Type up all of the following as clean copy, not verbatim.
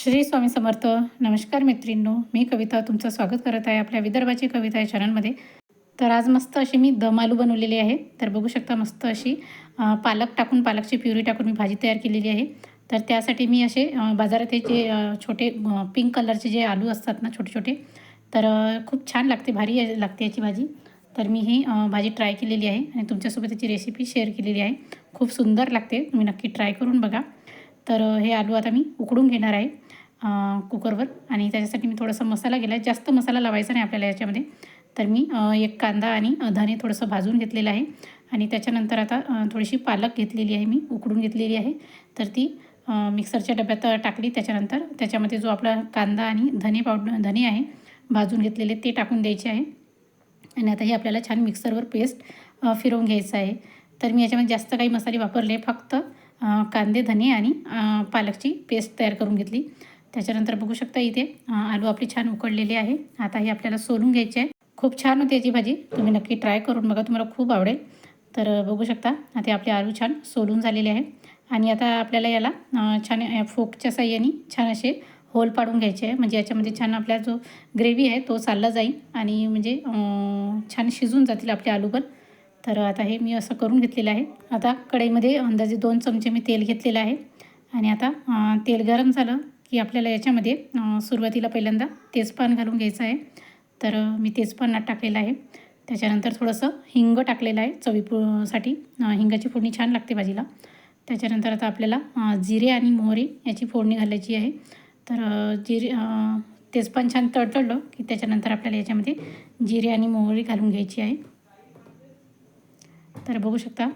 श्री स्वामी समर्थ. नमस्कार मैत्रिणींनो, मी कविता तुमचं स्वागत करत आहे आपल्या विदर्भाची कविता या चॅनलमध्ये. तर आज मस्त अशी मी दम आलू बनवलेली आहे. तर बघू शकता मस्त अशी पालक टाकून, पालकची प्युरी टाकून मी भाजी तयार केलेली आहे. तर त्यासाठी मी असे बाजारात हे जे छोटे पिंक कलरचे जे आलू असतात ना, छोटे छोटे, तर खूप छान लागते, भारी लागते याची भाजी. तर मी ही भाजी ट्राय केलेली आहे आणि तुमच्यासोबत याची रेसिपी शेअर केलेली आहे. खूप सुंदर लागते, तुम्ही नक्की ट्राय करून बघा. तर हे आलू आता मी उकडून घेणार आहे कुकरवर. आणि त्याच्यासाठी मी थोडासा मसाला केला आहे. जास्त मसाला लावायचा नाही आपल्याला याच्यामध्ये. तर मी एक कांदा आणि धणे थोडंसं भाजून घेतलेलं आहे. आणि त्याच्यानंतर आता थोडीशी पालक घेतलेली आहे, मी उकडून घेतलेली आहे. तर ती मिक्सरच्या डब्यात टाकली. त्याच्यानंतर त्याच्यामध्ये जो आपला कांदा आणि धणे आहे भाजून घेतलेले, ते टाकून द्यायचे आहे. आणि आता हे आपल्याला छान मिक्सरवर पेस्ट फिरवून घ्यायचं आहे. तर मी याच्यामध्ये जास्त काही मसाले वापरले, फक्त कांदे, धने आणि पालकची पेस्ट तयार करून घेतली. त्याच्यानंतर बघू शकता इथे आलू आपले छान उकडलेले आहे. आता हे आपल्याला सोलून घ्यायचे आहे. खूप छान होते याची भाजी, तुम्ही नक्की ट्राय करून बघा, तुम्हाला खूप आवडेल. तर बघू शकता आता आपले आलू छान सोलून झालेले आहे. आणि आता आपल्याला याला छान फोकच्या साह्याने छान असे होल पाडून घ्यायचे आहे. म्हणजे याच्यामध्ये छान आपला जो ग्रेव्ही आहे तो चालला जाईल आणि म्हणजे छान शिजून जातील आपले आलू पण. तर आता हे मी असं करून घेतलेलं आहे. आता कढईमध्ये अंदाजे 2 चमचे मी तेल घेतलेलं आहे. आणि आता तेल गरम झालं की आपल्याला याच्यामध्ये सुरुवातीला पहिल्यांदा तेजपान घालून घ्यायचं आहे. तर मी तेजपान टाकलेलं आहे. त्याच्यानंतर थोडंसं हिंग टाकलेलं आहे साठी. हिंगाची फोडणी छान लागते भाजीला. त्याच्यानंतर आता आपल्याला जिरे आणि मोहरी याची फोडणी घालायची आहे. तर तेजपान छान तडतडलं की त्याच्यानंतर आपल्याला याच्यामध्ये जिरे आणि मोहरी घालून घ्यायची आहे. तर बघू शकता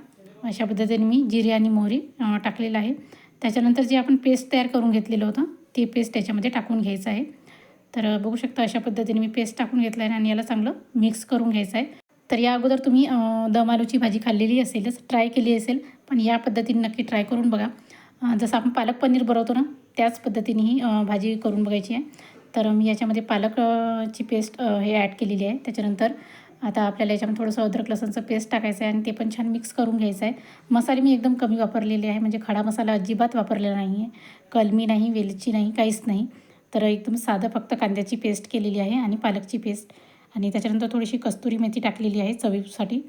अशा पद्धतीने मी जिरे आणि मोहरी टाकलेलं आहे. त्याच्यानंतर जे आपण पेस्ट तयार करून घेतलेलं होतं, ते पेस्ट याच्यामध्ये टाकून घ्यायचं आहे. तर बघू शकता अशा पद्धतीने मी पेस्ट टाकून घेतलं आहे आणि याला चांगलं मिक्स करून घ्यायचं आहे. तर या अगोदर तुम्ही दम आलूची भाजी खाल्लेली असेलच, ट्राय केली असेल, पण या पद्धतीने नक्की ट्राय करून बघा. जसं आपण पालक पनीर बनवतो ना, त्याच पद्धतीने ही भाजी करून बघायची आहे. तर मी याच्यामध्ये पालकची पेस्ट हे ॲड केलेली आहे. त्याच्यानंतर आता आपल्याला याच्यामध्ये थोडंसं अद्रक लसणचं पेस्ट टाकायचं आहे आणि ते पण छान मिक्स करून घ्यायचं आहे. मसाले मी एकदम कमी वापरलेले आहे, म्हणजे खडा मसाला अजिबात वापरलेला नाही आहे. कलमी नाही, वेलची नाही, काहीच नाही. तर एकदम साधं फक्त कांद्याची पेस्ट केलेली आहे आणि पालकची पेस्ट. आणि त्याच्यानंतर थोडीशी कस्तुरी मेथी टाकलेली आहे चवीसाठी.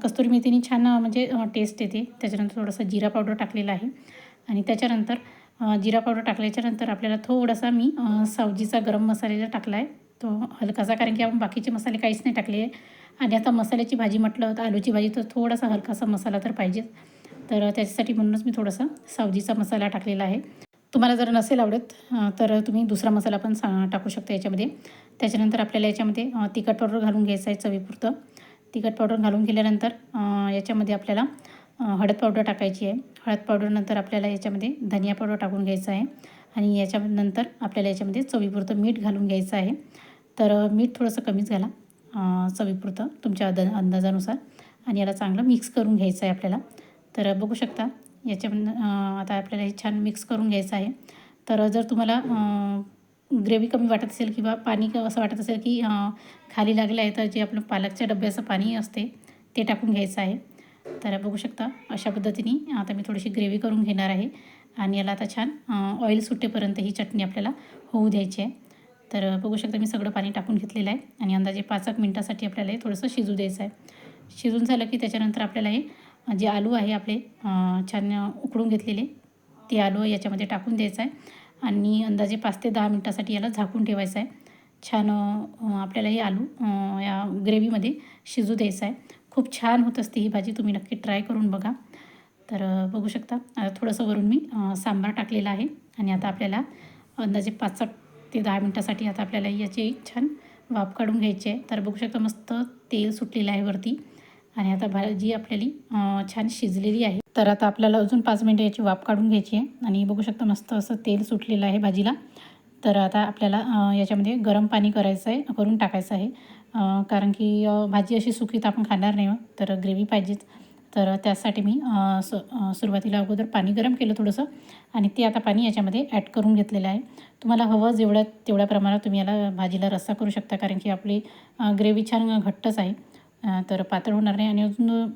कस्तुरी मेथीने छान म्हणजे टेस्ट येते. त्याच्यानंतर थोडंसं जिरा पावडर टाकलेला आहे. आणि त्याच्यानंतर जिरा पावडर टाकल्याच्यानंतर आपल्याला थोडासा मी सावजीचा गरम मसाला टाकला आहे, तो हलकासा, कारण की आपण बाकीचे मसाले काहीच नाही टाकले आहे. आणि आता मसाल्याची भाजी म्हटलं तर आलूची भाजी, तर थोडासा हलकासा मसाला तर पाहिजेच. तर त्याच्यासाठी म्हणूनच मी थोडासा सावजीचा मसाला टाकलेला आहे. तुम्हाला जर नसेल आवडत तर तुम्ही दुसरा मसाला पण टाकू शकता याच्यामध्ये. त्याच्यानंतर आपल्याला याच्यामध्ये तिखट पावडर घालून घ्यायचं आहे चवीपुरतं. तिखट पावडर घालून गेल्यानंतर याच्यामध्ये आपल्याला हळद पावडर टाकायची आहे. हळद पावडरनंतर आपल्याला याच्यामध्ये धनिया पावडर टाकून घ्यायचं आहे. आणि याच्यानंतर आपल्याला याच्यामध्ये चवीपुरतं मीठ घालून घ्यायचं आहे. तर मीठ थोडंसं कमीच घाला चवीपुरतं तुमच्या अंदाजानुसार. आणि याला चांगलं मिक्स करून घ्यायचं आहे आपल्याला. तर बघू शकता याच्यामधून आता आपल्याला हे छान मिक्स करून घ्यायचं आहे. तर जर तुम्हाला ग्रेव्ही कमी वाटत असेल किंवा पाणी असं वाटत असेल की खाली लागलं आहे, तर जे आपलं पालकच्या डब्याचं पाणी असते ते टाकून घ्यायचं आहे. तर बघू शकता अशा पद्धतीने आता मी थोडीशी ग्रेव्ही करून घेणार आहे. आणि याला आता छान ऑइल सुटेपर्यंत ही चटणी आपल्याला होऊ द्यायची आहे. तर बघू शकता मी सगळं पाणी टाकून घेतलेलं आहे आणि अंदाजे 5 मिनिटासाठी आपल्याला हे थोडंसं शिजू द्यायचं आहे. शिजून झालं की त्याच्यानंतर आपल्याला हे जे आलू आहे आपले छान उकडून घेतलेले, ते आलू याच्यामध्ये टाकून द्यायचं आहे. आणि अंदाजे 5 ते 10 मिनिटासाठी याला झाकून ठेवायचं आहे. छान आपल्याला हे आलू या ग्रेव्हीमध्ये शिजू द्यायचं आहे. खूप छान होत असते ही भाजी, तुम्ही नक्की ट्राय करून बघा. तर बघू शकता थोडंसं वरून मी सांबार टाकलेला आहे. आणि आता आपल्याला अंदाजे 5 ते 10 मिनिटासाठी आता आपल्याला याची छान वाफ काढून घ्यायची आहे. तर बघू शकता मस्त तेल सुटलेलं आहे वरती. आणि आता भाजी आपल्याला छान शिजलेली आहे. तर आता आपल्याला अजून 5 मिनिटं याची वाफ काढून घ्यायची आहे. आणि बघू शकता मस्त असं तेल सुटलेलं आहे भाजीला. तर आता आपल्याला याच्यामध्ये गरम पाणी करून टाकायचं आहे. कारण की भाजी अशी सुकी तर आपण खाणार नाही, तर ग्रेव्ही पाहिजेच. तर त्यासाठी मी सुरुवातीला अगोदर पाणी गरम केलं थोडंसं आणि ते आता पाणी याच्यामध्ये ॲड करून घेतलेलं आहे. तुम्हाला हवं तेवढ्या प्रमाणात तुम्ही याला भाजीला रस्सा करू शकता, कारण की आपली ग्रेव्ही छान घट्टच आहे. तर पातळ होणार नाही आणि अजून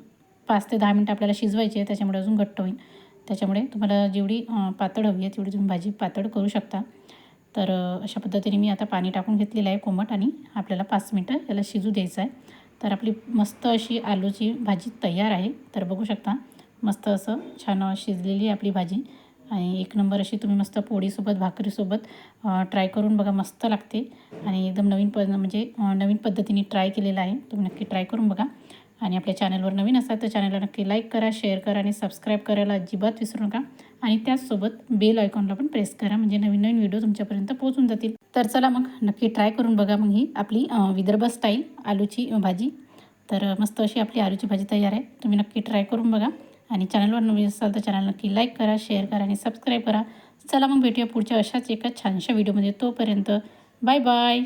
5 ते 10 मिनिटं आपल्याला शिजवायची आहे, त्याच्यामुळे अजून घट्ट होईल. त्याच्यामुळे तुम्हाला जेवढी पातळ हवी आहे तेवढी तुम्ही भाजी पातळ करू शकता. तर अशा पद्धतीने मी आता पाणी टाकून घेतलेलं आहे कोमट आणि आपल्याला 5 मिनटं याला शिजू द्यायचं आहे. तर आपली मस्त अशी आलूची भाजी तयार आहे. तर बघू शकता मस्त असं छान शिजलेली आपली भाजी आणि एक नंबर अशी तुम्ही मस्त पोळीसोबत भाकरीसोबत ट्राय करून बघा, मस्त लागते आणि एकदम नवीन पद्धतीने ट्राय केलेलं आहे. तुम्ही नक्की ट्राय करून बघा आणि आपल्या चॅनलवर नवीन असाल तर चॅनलला नक्की लाईक करा, शेअर करा आणि सबस्क्राईब करायला अजिबात विसरू नका आणि त्याचसोबत बेल आयकॉनला पण प्रेस करा, म्हणजे नवीन नवीन व्हिडिओ तुमच्यापर्यंत पोहोचून जातील. तर चला मग नक्की ट्राय करून बघा मग ही आपली विदर्भ स्टाईल आलूची भाजी. तर मस्त अशी आपली आलूची भाजी तयार आहे. तुम्ही नक्की ट्राय करून बघा आणि चॅनलवर नवीन असाल तर चॅनल नक्की लाईक करा, शेअर करा आणि सबस्क्राईब करा. चला मग भेटूया पुढच्या अशाच एका छानशा व्हिडिओमध्ये. तोपर्यंत बाय बाय.